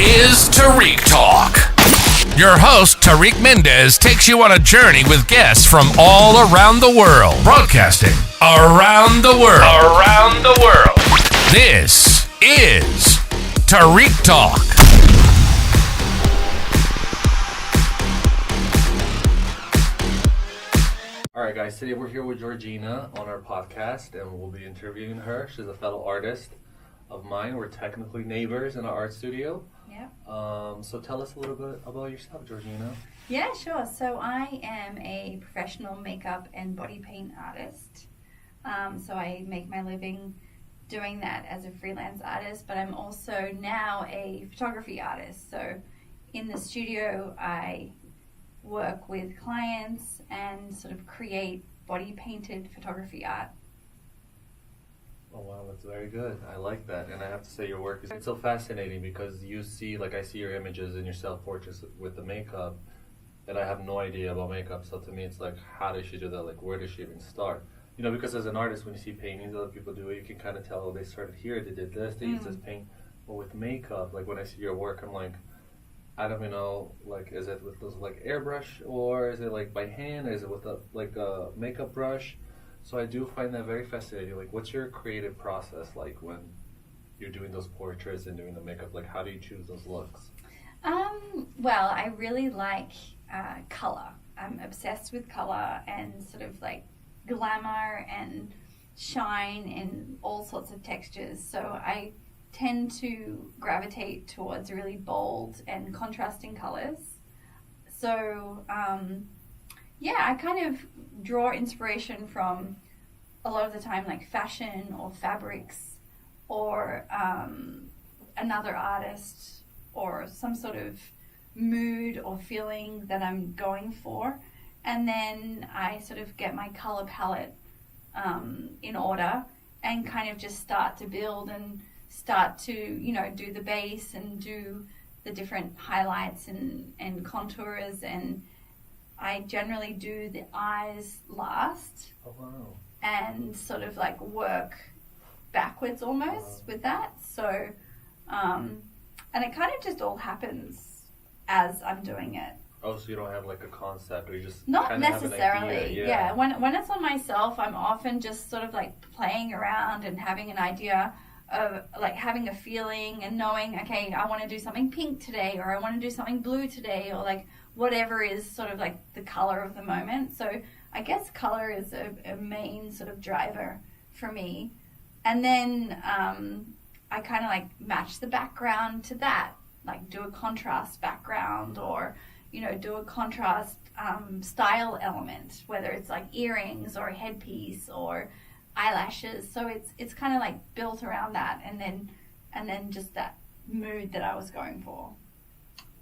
is Tarik Talk. Your host, Tarik Mendez, takes you on a journey with guests from all around the world. Broadcasting around the world. Around the world. This is Tarik Talk. All right, guys, today we're here with Georgina on our podcast, and we'll be interviewing her. She's a fellow artist of mine. We're technically neighbors in our art studio. Yeah. So tell us a little bit about yourself, Georgina. Yeah, sure. So I am a professional makeup and body paint artist. So I make my living doing that as a freelance artist, but I'm also now a photography artist. So in the studio, I work with clients and sort of create body painted photography art. Oh wow, that's very good. I like that, and I have to say your work is so fascinating because you see, like I see your images and your self-portraits with the makeup, and I have no idea about makeup. So to me, it's like, how does she do that? Like, where does she even start? You know, because as an artist, when you see paintings other people do it, you can kind of tell, oh, they started here, they did this, they used this paint. But with makeup, like when I see your work, I'm like, I don't even know, like, is it with those like airbrush, or is it like by hand, or is it with a makeup brush? So I do find that very fascinating. Like, what's your creative process like when you're doing those portraits and doing the makeup? Like, how do you choose those looks? Well, I really like color. I'm obsessed with color and sort of like glamour and shine and all sorts of textures. So I tend to gravitate towards really bold and contrasting colors. So, I kind of draw inspiration from a lot of the time like fashion or fabrics or another artist or some sort of mood or feeling that I'm going for. And then I sort of get my color palette in order and kind of just start to build and start to, do the base and do the different highlights and contours, and I generally do the eyes last. Oh wow. And sort of like work backwards almost with that. So, and it kind of just all happens as I'm doing it. Oh, so you don't have like a concept, or you just not kind of necessarily. have an idea. Yeah. When it's on myself, I'm often just sort of like playing around and having an idea of like having a feeling and knowing, okay, I want to do something pink today, or I want to do something blue today, or like whatever is sort of like the color of the moment. So I guess color is a main sort of driver for me. And then I kind of like match the background to that, like do a contrast background, or do a contrast style element, whether it's like earrings or a headpiece or eyelashes. So it's kind of like built around that, and then just that mood that I was going for.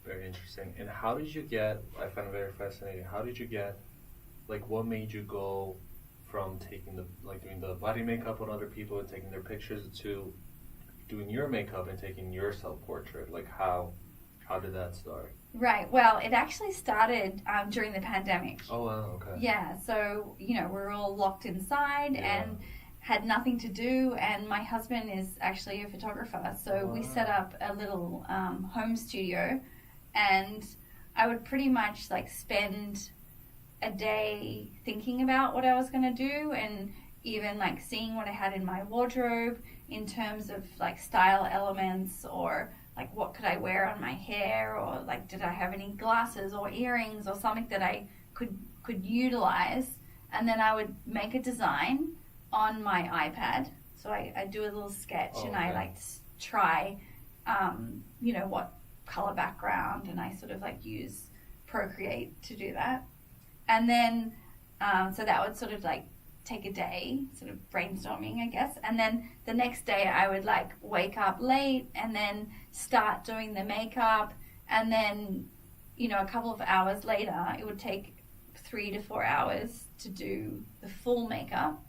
Very interesting. And how did you get, I find it very fascinating, how did you get, like, what made you go from doing the body makeup on other people and taking their pictures to doing your makeup and taking your self-portrait? Like, how did that start? Right. Well, it actually started during the pandemic. Oh, wow. Okay. Yeah. So, we're all locked inside and had nothing to do. And my husband is actually a photographer. So we set up a little home studio, and I would pretty much like spend a day thinking about what I was going to do, and even like seeing what I had in my wardrobe in terms of like style elements, or like what could I wear on my hair, or like did I have any glasses or earrings or something that I could utilize. And then I would make a design on my iPad. So I do a little sketch, and I like try what color background, and I sort of like use Procreate to do that. And then so that would sort of like take a day, sort of brainstorming, I guess. And then the next day I would like wake up late and then start doing the makeup. And then, a couple of hours later, it would take 3 to 4 hours to do the full makeup.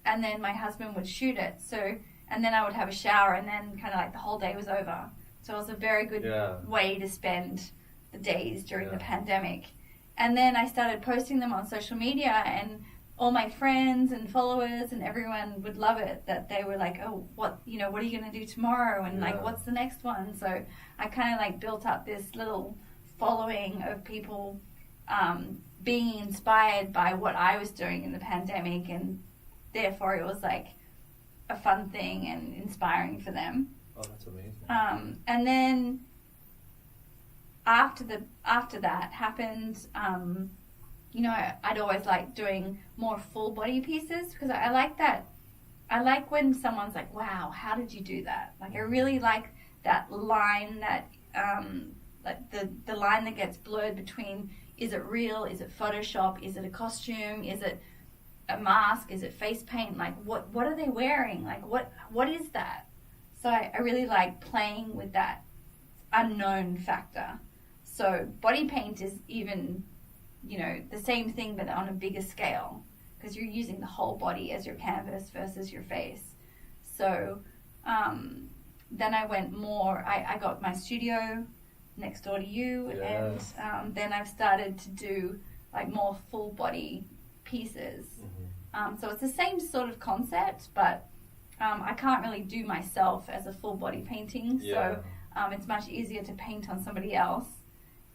And then my husband would shoot it. So, and then I would have a shower, and then kind of like the whole day was over. So it was a very good way to spend the days during the pandemic. And then I started posting them on social media, and all my friends and followers and everyone would love it, that they were like, oh, what are you going to do tomorrow? And like, what's the next one? So I kind of like built up this little following of people being inspired by what I was doing in the pandemic, and therefore it was like a fun thing and inspiring for them. Oh, that's amazing. And then after that happened, I'd always liked doing more full body pieces, because I like that. I like when someone's like, wow, how did you do that? Like, I really like that line, that like the line that gets blurred between, is it real, is it Photoshop, is it a costume, is it a mask, is it face paint, like what are they wearing, like what is that? So I really like playing with that unknown factor. So body paint is even, the same thing, but on a bigger scale, because you're using the whole body as your canvas versus your face. So then I went more, I got my studio next door to you, Yes. and then I've started to do like more full body pieces. So it's the same sort of concept, but I can't really do myself as a full body painting, so it's much easier to paint on somebody else.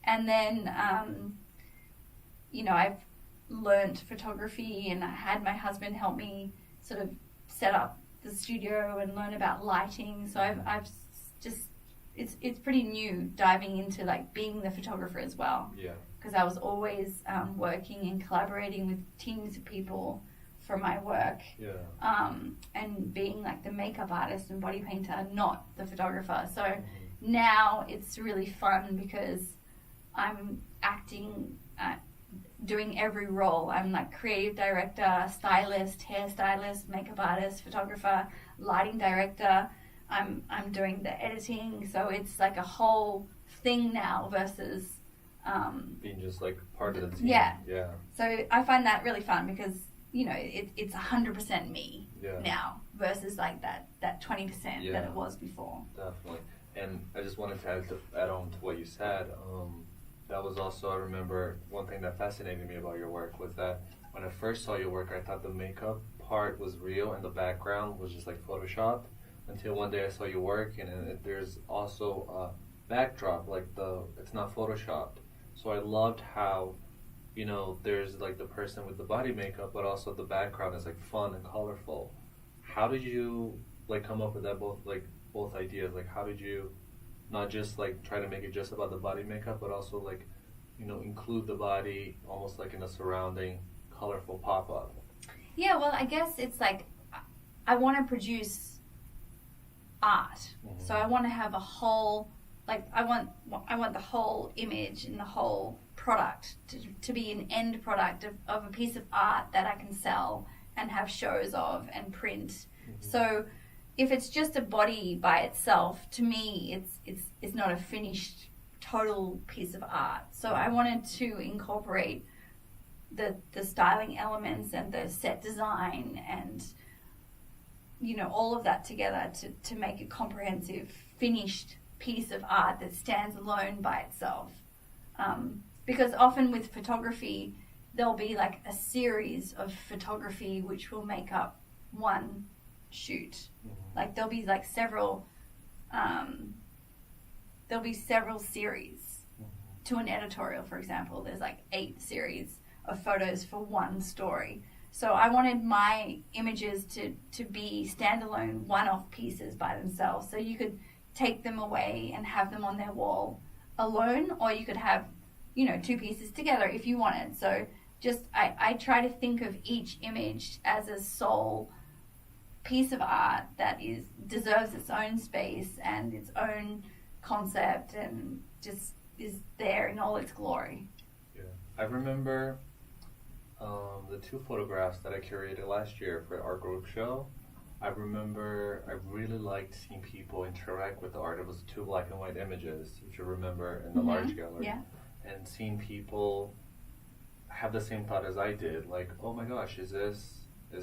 And then I've learned photography, and I had my husband help me sort of set up the studio and learn about lighting. So I've just it's pretty new diving into like being the photographer as well. Yeah. Because I was always working and collaborating with teams of people for my work. Yeah. And being like the makeup artist and body painter, not the photographer. So now it's really fun because I'm acting, doing every role. I'm like creative director, stylist, hairstylist, makeup artist, photographer, lighting director. I'm doing the editing, so it's like a whole thing now versus being just like part of the team. Yeah. Yeah. So I find that really fun because it's 100% me now versus like that 20% that it was before. Definitely. And I just wanted to add on to what you said. That was also, I remember, one thing that fascinated me about your work was that when I first saw your work, I thought the makeup part was real and the background was just like Photoshopped, until one day I saw your work, and there's also a backdrop, like it's not Photoshopped. So I loved how, there's like the person with the body makeup, but also the background is like fun and colorful. How did you like come up with that both ideas? Like, how did you not just like try to make it just about the body makeup, but also like, include the body almost like in a surrounding colorful pop-up? Yeah, well, I guess it's like I want to produce art. Mm-hmm. So I want to have a whole, like I want the whole image and the whole product to be an end product of a piece of art that I can sell and have shows of and print. Mm-hmm. So if it's just a body by itself, to me, it's not a finished total piece of art. So I wanted to incorporate the styling elements and the set design and all of that together to make a comprehensive finished piece of art that stands alone by itself. Because often with photography, there'll be like a series of photography which will make up one shoot. Mm-hmm. Like there'll be like several series to an editorial, for example. There's like 8 series of photos for one story. So I wanted my images to be standalone one-off pieces by themselves. So you could take them away and have them on their wall alone, or you could have, 2 pieces together if you wanted. So just, I try to think of each image as a sole piece of art that deserves its own space and its own concept and just is there in all its glory. Yeah. I remember the 2 photographs that I curated last year for our group show. I remember I really liked seeing people interact with the art. It was 2 black and white images, if you remember, in the large gallery. Yeah. And seeing people have the same thought as I did, like, oh my gosh, is this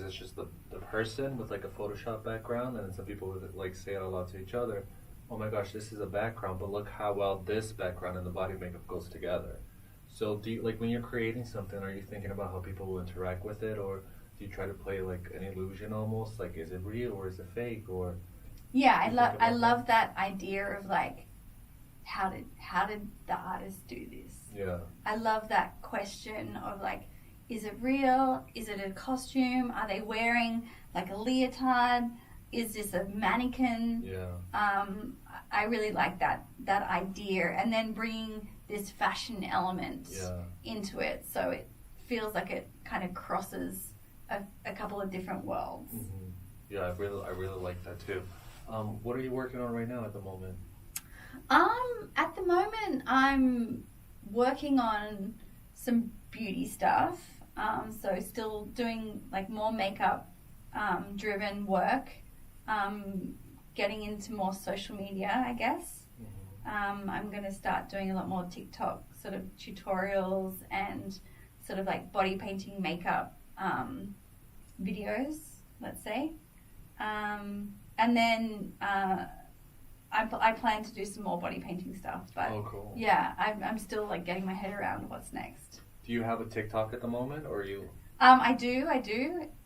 just the person with like a Photoshop background? And then some people would like say it out loud to each other, oh my gosh, this is a background, but look how well this background and the body makeup goes together. So do you, like when you're creating something, are you thinking about how people will interact with it, or do you try to play like an illusion almost? Like, is it real or is it fake? Or Yeah, I love that idea of like, how did the artist do this? Yeah. I love that question of like, is it real? Is it a costume? Are they wearing like a leotard? Is this a mannequin? Yeah. I really like that idea, and then bringing this fashion element into it, so it feels like it kind of crosses a couple of different worlds. Mm-hmm. Yeah, I really like that too. What are you working on right now at the moment? At the moment, I'm working on some beauty stuff. So still doing like more makeup driven work. Getting into more social media, I guess. Mm-hmm. I'm going to start doing a lot more TikTok sort of tutorials and sort of like body painting makeup videos, let's say. And then I plan to do some more body painting stuff. But cool. Yeah, I'm still like getting my head around what's next. Do you have a TikTok at the moment, or you? I do.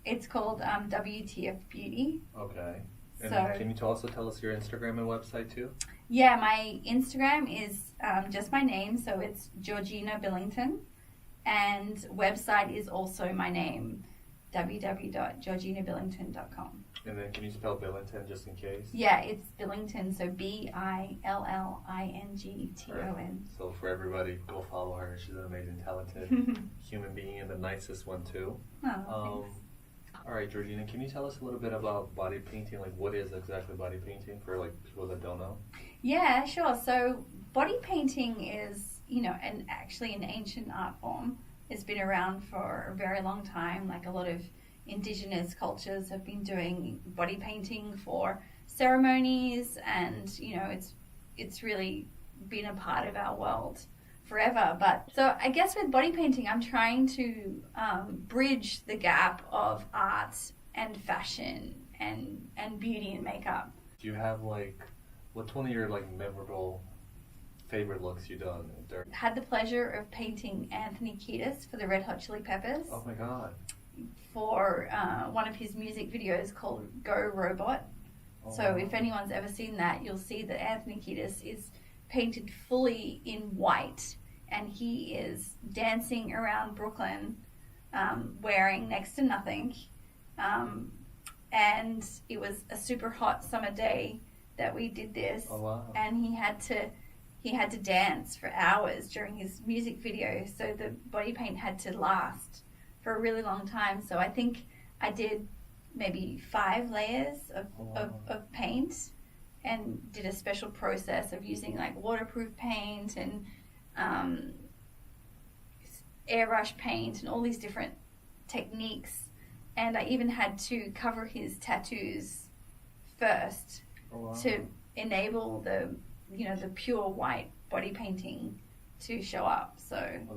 It's called WTF Beauty. Okay. And so, can you also tell us your Instagram and website too? Yeah, my Instagram is just my name, so it's Georgina Billington, and website is also my name, www.georginabillington.com. And then can you spell Billington just in case? Yeah, it's Billington, so Billington. Right. So for everybody, go follow her. She's an amazing, talented human being, and the nicest one too. Oh, all right, Georgina, can you tell us a little bit about body painting? Like, what is exactly body painting for like people that don't know? Yeah, sure. So body painting is, actually an ancient art form. It's been around for a very long time. Like a lot of indigenous cultures have been doing body painting for ceremonies, and it's really been a part of our world forever. But so I guess with body painting, I'm trying to bridge the gap of art and fashion and beauty and makeup. Do you have what's one of your memorable favorite looks you've done? Had the pleasure of painting Anthony Kiedis for the Red Hot Chili Peppers. Oh my God. For one of his music videos called Go Robot. Oh, so wow. if anyone's ever seen that, you'll see that Anthony Kiedis is painted fully in white, and he is dancing around Brooklyn wearing next to nothing. And it was a super hot summer day that we did this. Oh, wow. And he had to dance for hours during his music video, so the body paint had to last for a really long time. So I think I did maybe 5 layers of paint, and did a special process of using waterproof paint and airbrush paint and all these different techniques. And I even had to cover his tattoos first to enable the pure white body painting to show up. So it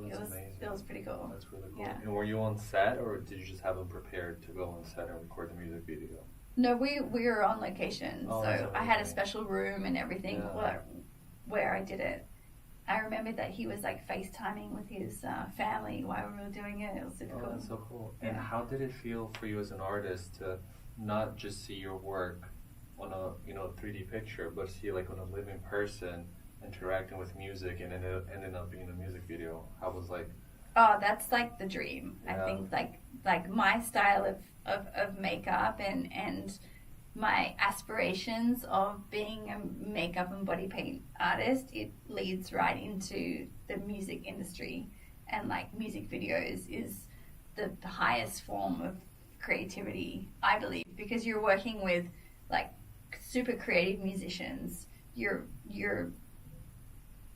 was pretty cool. That's really cool. Yeah. And were you on set, or did you just have them prepared to go on set and record the music video? No, we were on location. Oh, so I had a special room and everything where I did it. I remember that he was FaceTiming with his family while we were doing it. It was super cool. That's so cool. Yeah. And how did it feel for you as an artist to not just see your work on a 3D picture, but see on a living person interacting with music and ended up being a music video? How was Oh, that's the dream. Yeah. I think my style of makeup and my aspirations of being a makeup and body paint artist, it leads right into the music industry, and music videos is the highest form of creativity, I believe, because you're working with super creative musicians. You're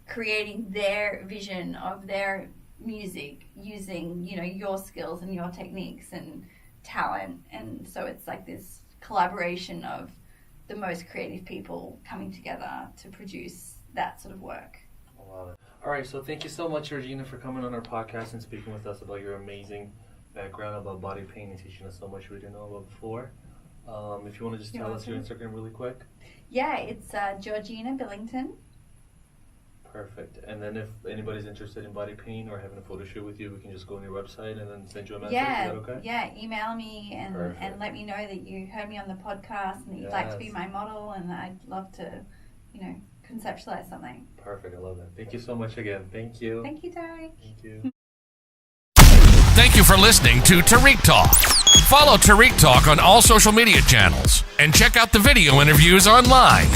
creating their vision of their music using your skills and your techniques and talent, and so it's this collaboration of the most creative people coming together to produce that sort of work. I love it. All right, so thank you so much, Georgina, for coming on our podcast and speaking with us about your amazing background about body painting, teaching us so much we didn't know about before. If you want to just tell us your Instagram really quick. Yeah, it's Georgina Billington. Perfect. And then if anybody's interested in body paint or having a photo shoot with you, we can just go on your website and then send you a message. Yeah, Is that okay? yeah. Email me and Perfect. let me know that you heard me on the podcast and that you'd like to be my model, and I'd love to, conceptualize something. Perfect. I love that. Thank you so much again. Thank you. Thank you, Tarik. Thank you. Thank you for listening to Tarik Talk. Follow Tarik Talk on all social media channels and check out the video interviews online.